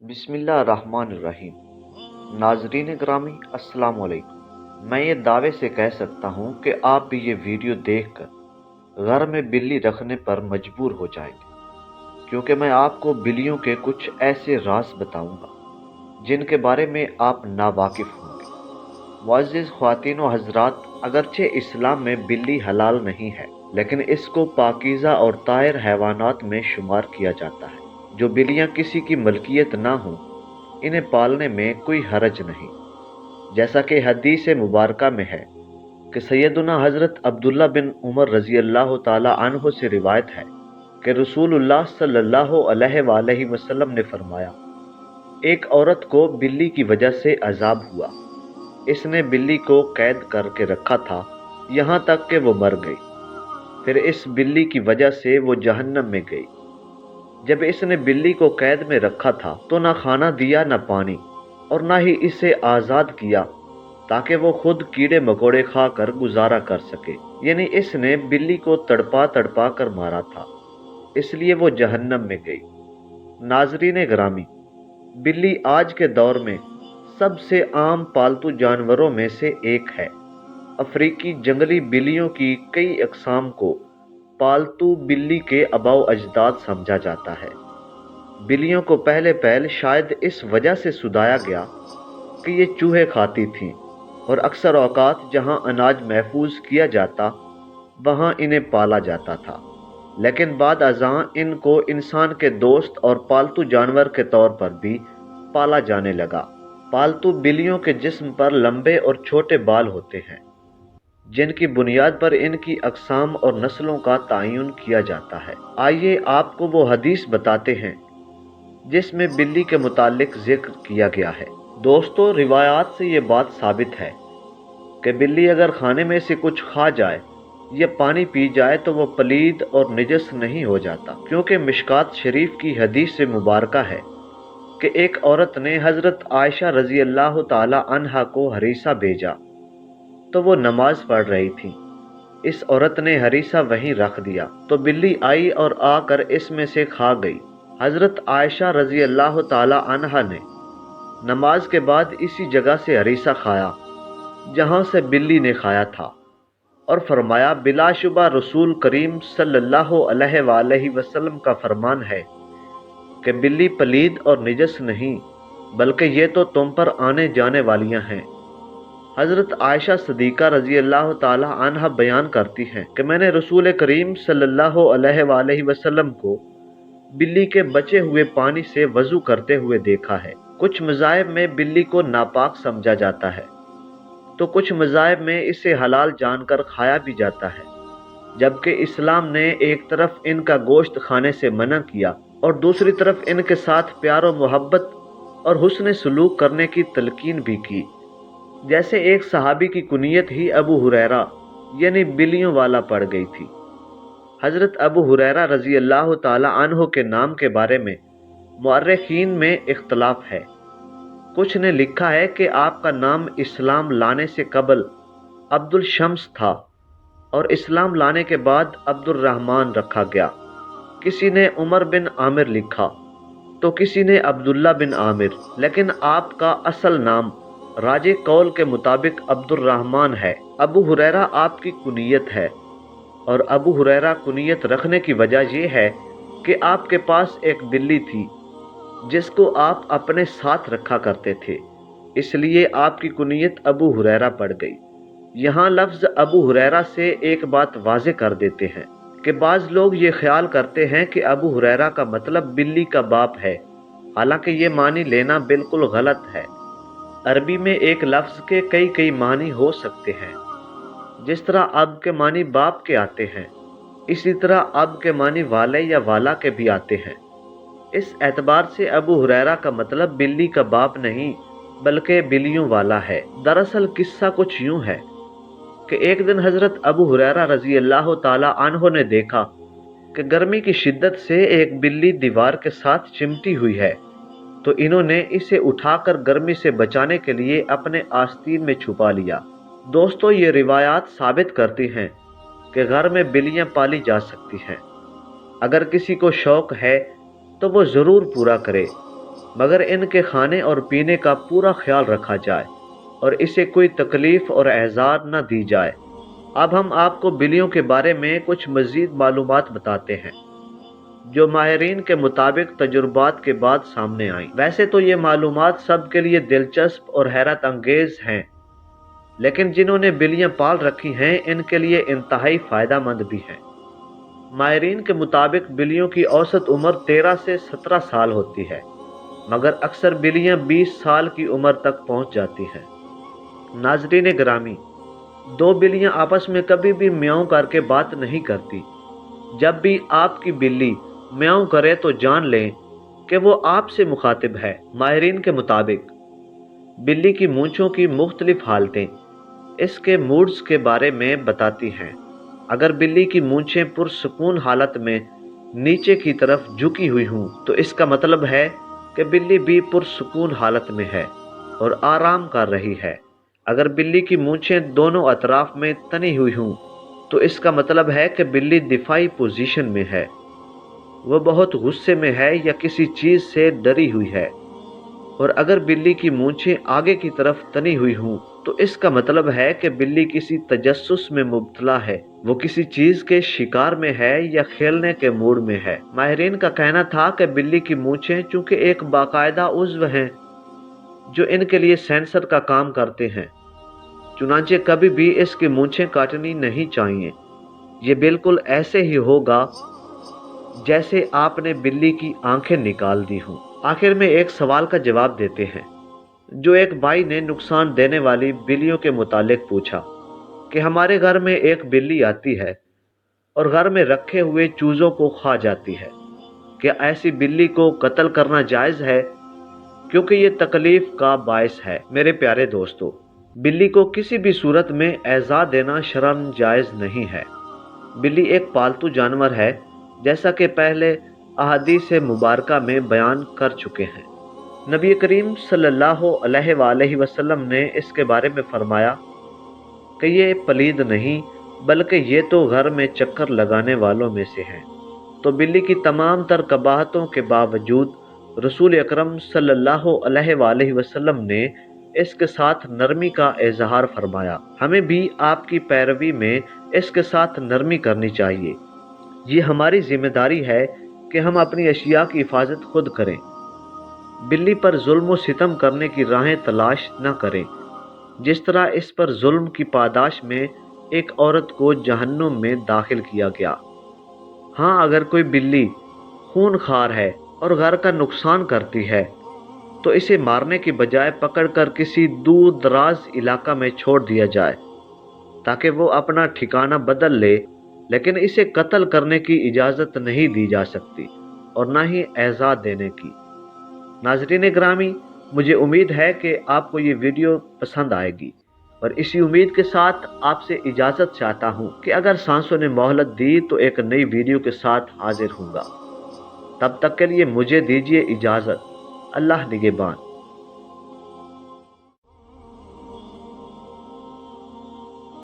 बिस्मिल्लाह रहमान रहीम। नाजरीन ग्रामी अस्सलाम वालेकुम। मैं ये दावे से कह सकता हूँ कि आप भी ये वीडियो देखकर घर में बिल्ली रखने पर मजबूर हो जाएंगे, क्योंकि मैं आपको बिल्लियों के कुछ ऐसे राज बताऊंगा जिनके बारे में आप नावाकिफ होंगे। मुअज़्ज़िज़ ख्वातीन व हज़रात, अगरचे इस्लाम में बिल्ली हलाल नहीं है, लेकिन इसको पाकीज़ा और ताहिर हैवानात में शुमार किया जाता है। जो बिल्लियाँ किसी की मलकियत ना हो, इन्हें पालने में कोई हरज नहीं। जैसा कि हदीस मुबारका में है कि सैयदुना हज़रत अब्दुल्ला बिन उमर रज़ी अल्लाह ताला अन्हो से रिवायत है कि रसूलुल्लाह सल्लल्लाहु अलैहि वसल्लम ने फरमाया, एक औरत को बिल्ली की वजह से अजाब हुआ। इसने बिल्ली को कैद करके रखा था, यहाँ तक कि वो मर गई। फिर इस बिल्ली की वजह से वो जहन्नम में गई। जब इसने बिल्ली को कैद में रखा था तो ना खाना दिया ना पानी, और ना ही इसे आज़ाद किया ताकि वो खुद कीड़े मकोड़े खाकर गुजारा कर सके। यानी इसने बिल्ली को तड़पा तड़पा कर मारा था, इसलिए वो जहन्नम में गई। नाजरीन ग्रामी, बिल्ली आज के दौर में सबसे आम पालतू जानवरों में से एक है। अफ्रीकी जंगली बिल्लियों की कई अक़साम को पालतू बिल्ली के आबाओ अजदाद समझा जाता है। बिल्लियों को पहले पहले शायद इस वजह से सुधाया गया कि ये चूहे खाती थीं, और अक्सर औकात जहां अनाज महफूज किया जाता वहां इन्हें पाला जाता था। लेकिन बाद अज़ां इनको इंसान के दोस्त और पालतू जानवर के तौर पर भी पाला जाने लगा। पालतू बिल्लियों के जिस्म पर लंबे और छोटे बाल होते हैं, जिनकी बुनियाद पर इनकी अक़साम और नस्लों का तयन किया जाता है। आइए आपको वो हदीस बताते हैं जिसमें बिल्ली के मुतालिक जिक्र किया गया है। दोस्तों, रिवायात से ये बात साबित है कि बिल्ली अगर खाने में से कुछ खा जाए या पानी पी जाए तो वो पलीद और निजस नहीं हो जाता, क्योंकि मिशकात शरीफ की हदीस से मुबारका है कि एक औरत ने हज़रत आयशा रज़ी अल्लाह ताला अन्हा को हरीसा भेजा तो वो नमाज पढ़ रही थी। इस औरत ने हरीसा वहीं रख दिया तो बिल्ली आई और आकर इसमें से खा गई। हज़रत आयशा रज़ी अल्लाह ताला अन्हा ने नमाज के बाद इसी जगह से हरीसा खाया जहां से बिल्ली ने खाया था, और फरमाया, बिलाशुबा रसूल करीम सल्लल्लाहु अलैहि वसल्लम का फरमान है कि बिल्ली पलीद और निजस नहीं, बल्कि ये तो तुम पर आने जाने वालियां हैं। हज़रत आयशा सदीक़ा रज़ी अल्लाह ताला अन्हा बयान करती हैं कि मैंने रसूल करीम सल्लल्लाहु अलैहि वसल्लम को बिल्ली के बचे हुए पानी से वज़ू करते हुए देखा है। कुछ मज़ाहिब में बिल्ली को नापाक समझा जाता है तो कुछ मज़ाहिब में इसे हलाल जानकर खाया भी जाता है, जबकि इस्लाम ने एक तरफ इनका गोश्त खाने से मना किया और दूसरी तरफ इनके साथ प्यार और मोहब्बत और हुस्न सलूक करने की तलकीन भी की। जैसे एक सहाबी की कुनियत ही अबू हुरैरा यानी बिल्लियों वाला पड़ गई थी। हज़रत अबू हुरैरा रज़ी अल्लाह ताला अन्हो के नाम के बारे में मुअर्रिखीन में इख्तलाफ है। कुछ ने लिखा है कि आपका नाम इस्लाम लाने से कबल अब्दुल शम्स था और इस्लाम लाने के बाद अब्दुल रहमान रखा गया। किसी ने उमर बिन आमिर लिखा तो किसी ने अब्दुल्ला बिन आमिर, लेकिन आपका असल नाम राजे कौल के मुताबिक अब्दुल रहमान है। अबू हुरैरा आपकी कुनियत है, और अबू हुरैरा कुनियत रखने की वजह यह है कि आपके पास एक बिल्ली थी जिसको आप अपने साथ रखा करते थे, इसलिए आपकी कुनियत अबू हुरैरा पड़ गई। यहाँ लफ्ज़ अबू हुरैरा से एक बात वाज़े कर देते हैं कि बाज़ लोग ये ख्याल करते हैं कि अबू हुरैरा का मतलब बिल्ली का बाप है, हालांकि ये मानी लेना बिल्कुल गलत है। अरबी में एक लफ्ज़ के कई कई मानी हो सकते हैं। जिस तरह अब के मानी बाप के आते हैं, इसी तरह अब के मानी वाले या वाला के भी आते हैं। इस एतबार से अबू हुरैरा का मतलब बिल्ली का बाप नहीं बल्कि बिल्लियों वाला है। दरअसल किस्सा कुछ यूं है कि एक दिन हज़रत अबू हुरैरा रज़ी अल्लाह ताला अन्हो ने देखा कि गर्मी की शिद्दत से एक बिल्ली दीवार के साथ चिमटी हुई है, तो इन्होंने इसे उठाकर गर्मी से बचाने के लिए अपने आस्तीन में छुपा लिया। दोस्तों, ये रिवायात साबित करती हैं कि घर में बिल्लियां पाली जा सकती हैं। अगर किसी को शौक़ है तो वो ज़रूर पूरा करे। मगर इनके खाने और पीने का पूरा ख्याल रखा जाए और इसे कोई तकलीफ और एज़ार न दी जाए। अब हम आपको बिल्लियों के बारे में कुछ मज़ीद मालूमात बताते हैं जो माहिरीन के मुताबिक तजुर्बात के बाद सामने आई। वैसे तो ये मालूमात सबके लिए दिलचस्प और हैरत अंगेज हैं, लेकिन जिन्होंने बिल्लियां पाल रखी हैं इनके लिए इंतहाई फ़ायदेमंद भी हैं। माहिरीन के मुताबिक बिल्लियों की औसत उम्र 13 से 17 साल होती है, मगर अक्सर बिल्लियां 20 साल की उम्र तक पहुंच जाती हैं। नाज़रीन गिरामी, दो बिल्लियां आपस में कभी भी म्याऊं करके बात नहीं करती। जब भी आपकी बिल्ली म्याऊं करे तो जान लें कि वो आपसे मुखातिब है। माहिरीन के मुताबिक बिल्ली की मूंछों की मुख्तलिफ हालतें इसके मूड्स के बारे में बताती हैं। अगर बिल्ली की मूंछें पुरसुकून हालत में नीचे की तरफ झुकी हुई हों तो इसका मतलब है कि बिल्ली भी पुरसुकून हालत में है और आराम कर रही है। अगर बिल्ली की मूंछें दोनों अतराफ में तनी हुई हों तो इसका मतलब है कि बिल्ली दिफाई पोजीशन में है, वो बहुत गुस्से में है या किसी चीज़ से डरी हुई है। और अगर बिल्ली की मूंछें आगे की तरफ तनी हुई हों तो इसका मतलब है कि बिल्ली किसी तजस्सुस में मुब्तला है, वो किसी चीज़ के शिकार में है या खेलने के मूड में है। माहिरीन का कहना था कि बिल्ली की मूंछें चूँकि एक बाकायदा उज़्व हैं जो इनके लिए सेंसर का काम करते हैं, चुनांचे कभी भी इसकी मूंछें काटनी नहीं चाहिए। ये बिल्कुल ऐसे ही होगा जैसे आपने बिल्ली की आंखें निकाल दी हों। आखिर में एक सवाल का जवाब देते हैं जो एक भाई ने नुकसान देने वाली बिल्लियों के मुतालिक पूछा कि हमारे घर में एक बिल्ली आती है और घर में रखे हुए चूज़ों को खा जाती है, क्या ऐसी बिल्ली को कत्ल करना जायज़ है, क्योंकि ये तकलीफ का बायस है। मेरे प्यारे दोस्तों, बिल्ली को किसी भी सूरत में ऐज़ा देना शरअन जायज़ नहीं है। बिल्ली एक पालतू जानवर है, जैसा कि पहले अहादीस मुबारका में बयान कर चुके हैं। नबी करीम सल्लल्लाहु अलैहि वसल्लम ने इसके बारे में फरमाया कि ये पलीद नहीं बल्कि ये तो घर में चक्कर लगाने वालों में से हैं। तो बिल्ली की तमाम तर कबाहतों के बावजूद रसूल अकरम सल्लल्लाहु अलैहि वसल्लम ने इसके साथ नरमी का इजहार फरमाया। हमें भी आपकी पैरवी में इसके साथ नरमी करनी चाहिए। ये हमारी जिम्मेदारी है कि हम अपनी अशिया की हिफाजत खुद करें। बिल्ली पर जुल्म व सितम करने की राहें तलाश न करें, जिस तरह इस पर जुल्म की पादाश में एक औरत को जहन्नुम में दाखिल किया गया। हाँ, अगर कोई बिल्ली खूनखार है और घर का नुकसान करती है तो इसे मारने की बजाय पकड़कर किसी दूर दराज इलाका में छोड़ दिया जाए ताकि वो अपना ठिकाना बदल ले, लेकिन इसे कत्ल करने की इजाज़त नहीं दी जा सकती और न ही एज़ा देने की। नाज़रीन गिरामी, मुझे उम्मीद है कि आपको ये वीडियो पसंद आएगी और इसी उम्मीद के साथ आपसे इजाज़त चाहता हूँ कि अगर सांसों ने मोहलत दी तो एक नई वीडियो के साथ हाजिर हूँगा। तब तक के लिए मुझे दीजिए इजाज़त। अल्लाह निगहबान।